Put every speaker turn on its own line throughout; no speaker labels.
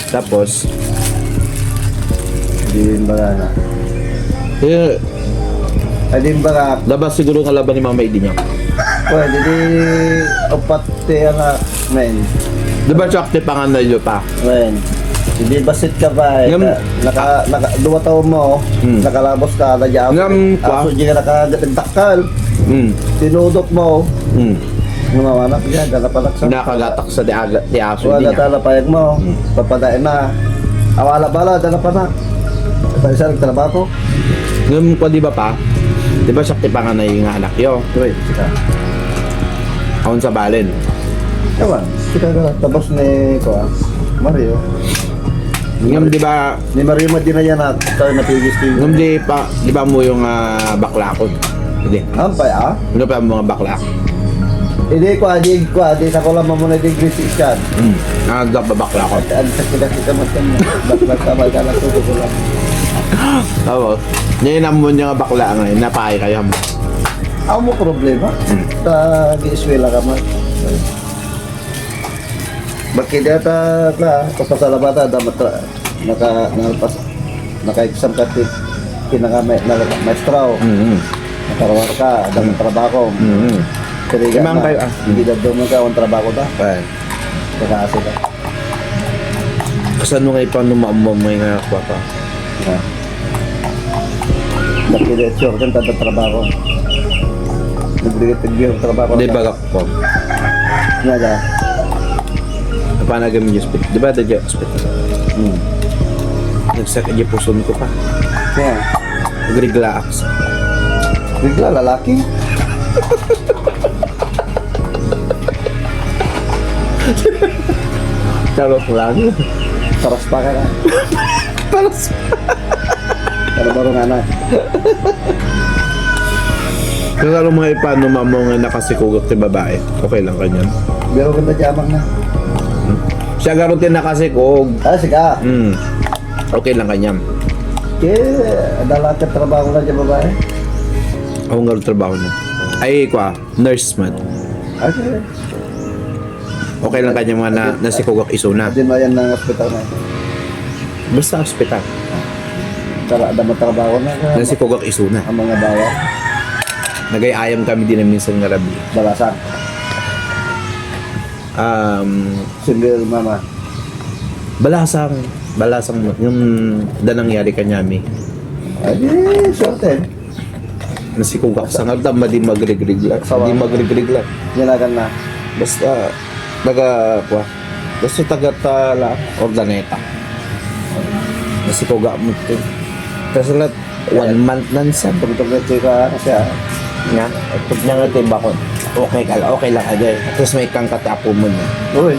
Tapos,
Di ba na?
eh,
Ay di ba
labas siguro ng laban ni Mama Edi niya.
pwede di upat nga men.
Di ba sakti panganay nyo pa?
Men. Hindi basit ka ba eh.
Ngam-
Naka 2 taon mo, nakalabos ka na dyan.
Ngam-
Aso di ka nakagatagtakal. Tinudot mo. Ngumawanak dyan, ganapanak sa.
Nakagatak sa di aso
Wala
din niya.
talapayag mo. Papadain na. Awala bala, ganapanak. Sa isa nagtrabaho.
Ngayon pa di ba pa? Di ba sakti panganay nga anak yo?
Wait, sika.
Aon sa balin.
Ewan, sika ka. Tapos ni Mario.
Ngayon di ba,
Ni Mario Madina yan at tayo napigis-tigis.
ngayon di ba mo yung baklakon? Hindi.
Ampay ah?
Ano pa ang mga baklak?
Hindi ko, di sa ko lang muna di grisi yan.
Nagdap ba baklakon?
Ano sa kita mo sa mga baklat ka ka lang tuto ko lang.
Tapos, ngayon mo niya nga bakla ngayon, napakay kayo mo.
Ako mo problema? Ta gi-eswela ka man. Bakit data na papasalabata dapat naka-exam ka maestro. Nakarawar ka, adang trabaho. Kaya
Imang kayo,
hindi na doon ka ang trabaho ta.
Right.
Kakaasi ka.
Kasi ano ngayon pa numamam may nga pa pa.
Nag-director kan tada trabaho. Nag-director yung trabaho.
Di ba ko?
Nada.
Paano yung hospital? Di ba da hospital? Nagsaka di puson ko pa.
Kaya,
Nagrigla ako.
bigla lalaki.
Charot lang.
Taras pa ka na.
Paras.
Pero baro nga na.
Kung alam mo ngayon paano mamong nga nakasikugok ti babae, okay lang kanyan.
Biro ganda jamang na.
Siya garutin nakasikog.
Ah, sika.
Okay lang kanyan.
Kaya, adalat ka trabaho na dyan babae.
Ako nga trabaho niya. Ay, nurse man.
Okay.
Okay lang kanya mga nasikugok isuna.
Hindi mo yan ng hospital na.
Basta hospital.
Tara, ada mo trabaho na ka.
Nasikugok isuna.
Ang mga bawa.
Nagayayam kami din na minsan nga rabi.
Balasan. Single mama.
Balasang yung nangyari kanyami.
Ay, di, sorted.
Nasikugak sa nga tama di magregregla. Di magregregla.
Ginagan na.
Basta basta taga-tala ordaneta. Nasikugak mo ito. Kasi lahat 1 month nan sa
Tugtog na chika kasi ah.
nga. Pag nga nga bakon. Okay lang agad. Tapos may kang katapo mo niya.
Uy.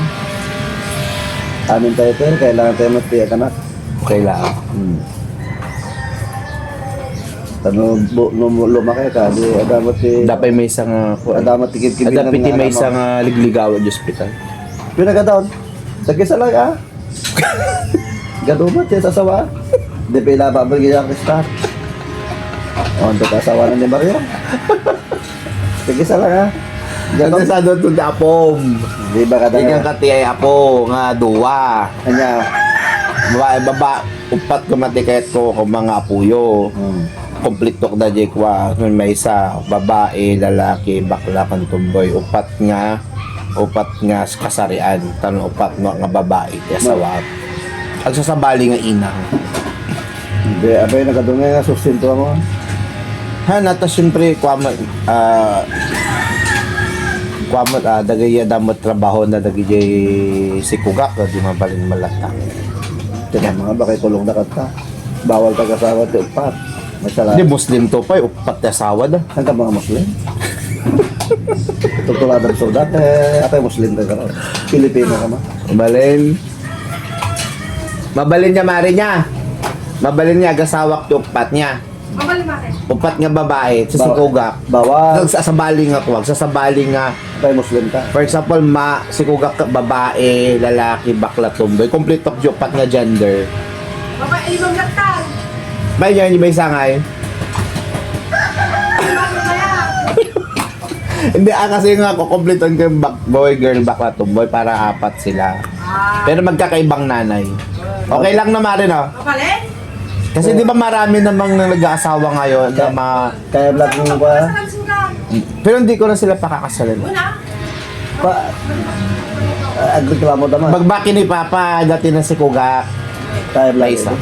Amin tayo pero kailangan tayo magtiyak anak.
Okay lang.
Tano lumaki ka, di adamat ti
Dapat may isang
adamat ti kibkibi
dapat may isang ligligaw di hospital.
Pinagadaon. Tagisa lang ah. Gadumat yan sa sawa. Di pa ilababal gaya Kristar. O, ito kasawa na ni Mario. Tagisa lang ah.
Kasi sa doon to apom.
Di ba kada
Ikan kati ay apo nga duwa.
Kanya.
Baba upat ko matikayat ko kung mga apuyo. Complete tok na jekwa may isa babae, lalaki, bakla kan tumboy. Upat nga kasarian. Tanong upat nga babae kaya sawa. Ang sasabali nga inang.
Hindi, abay nakadungay nga sustinto mo.
Nata siyempre kwamat dagay damot trabaho na dagay sikugak di mabalin malata.
Kaya mga bakay tulong na kata. Bawal ka kasawa ti upat. Masala.
Di Muslim to pa upat na asawa da.
Ang ka mga Muslim? Tutuladang sudat atay Muslim ka ron. Pilipino ka ma.
Mabalin niya mari niya. Mabalin niya gasawak ti upat niya.
Mabalin bakit?
Upat nga babae sa sikugak.
Bawal.
Sasabaling nga kuwag. Sasabaling nga
Atay Muslim ka.
for example sikugak ka babae, lalaki, bakla, tumboy. Complete tok di upat nga gender.
Babae, limang laktan.
May yan yung may sangay. Hindi, kasi nga kukumpleton ko yung boy, girl, bakla, tumboy para 4 sila. Pero magkakaibang nanay. Okay lang naman rin, oh.
Mapalit?
Kasi di ba marami namang nag-aasawa ngayon na
Kaya vlog mo ba?
Sa kansuran.
pero hindi ko na sila pakakasalan.
Una.
Pa, agreklamo naman.
Bagbaki ni Papa, dati na si Kuga,
Kaya vlog.
Laisa.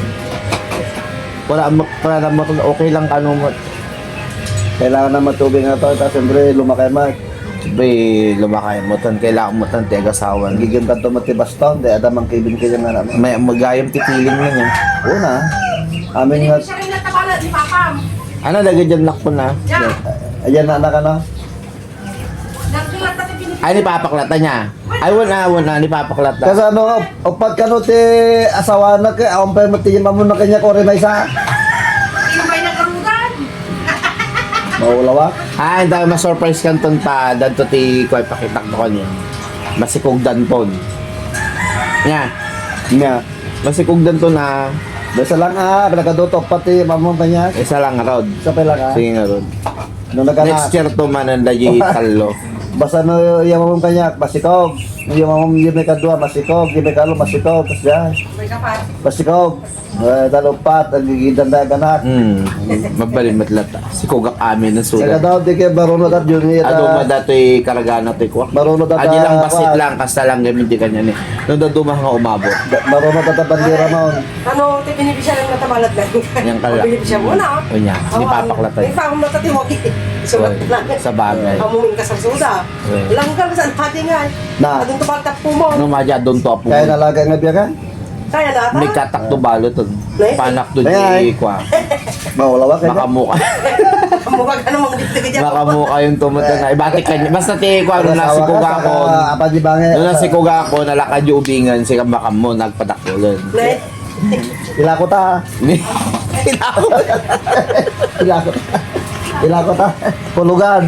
Para naman okay lang ano mo.
Kailangan na matubig na to. Tapos siyempre, lumakay mag.
Siyempre, lumakay mo ton, kailangan mo ton, tiagasawan.
Gigim ka to matibaston. Di adam ang kibin kayo nga naman.
May magayam titiling na niya.
Una, amin nga.
Hindi siya rin natabala ni Papa.
Ano, lagay dyan lakpo na.
Yan.
Ayan na anak ano.
Nagsulat natin pinipili.
Ay, nipapaklata niya. Ay, wala, nipapaklata.
Kasi ano, o pagkano ti asawa na kay aon pa matigim mo na kanya ko rin may isa.
Sino ba'y nagkarugan?
Maulawa.
Ah, hindi ma-surprise kan ton pa. Danto ti ko pakitak ko niya. Masikog danton. Nya,
Nga.
masikog danton na
Basta lang pinagadutok pati mamong kanya.
isa lang rod.
Sa pa lang
Sige nga rod.
Nung
Next
nagana.
year to man ang dayi talo.
Basta no yung mamong kanya, masikog. Yung mamong yung may kadua, masikog. Yung may kalo, masikog. Tapos yan.
May kapat.
Masikog. Talupat, ang gigidan na ganak.
Mabalin matlata. Si Kugak amin ng
Saka
sulat.
daw, di kayo marunod at yun.
Ano madatoy karagana to'y kuwak.
Marunod at
Adi lang basit lang, kasta lang gamit di kanya ni. Nung dadumah nga umabot.
Marunod at bandera mo.
Ano, pinipili siya ng natabalat na.
Yang kala.
Pinipili siya muna.
O niya, di papaklatan.
May pang natatiwag. Sulat na.
Sa bagay.
Amumin ka sa suda.
Oo.
Langgal sa natin nga.
Na.
Adong tumaltap po mo.
Ano madya doon to po.
Kaya nalaga nga biya ka?
Kaya na ata.
May katak to balo to. Panak to
Ay.
di kwa.
Maulawa ka ka?
Makamukha.
Mukha ka namang dito ka dyan.
Makamukha yung tumutan na. Ibati kanya. Basta ti kwa. Doon na si Kuga ko.
Apa di bange?
Doon na si Kuga ko. Nalakad yung ubingan. Si Kamakam mo. Nagpadakulon.
Nay.
Ilako ta. Ilako ta. Pulugan.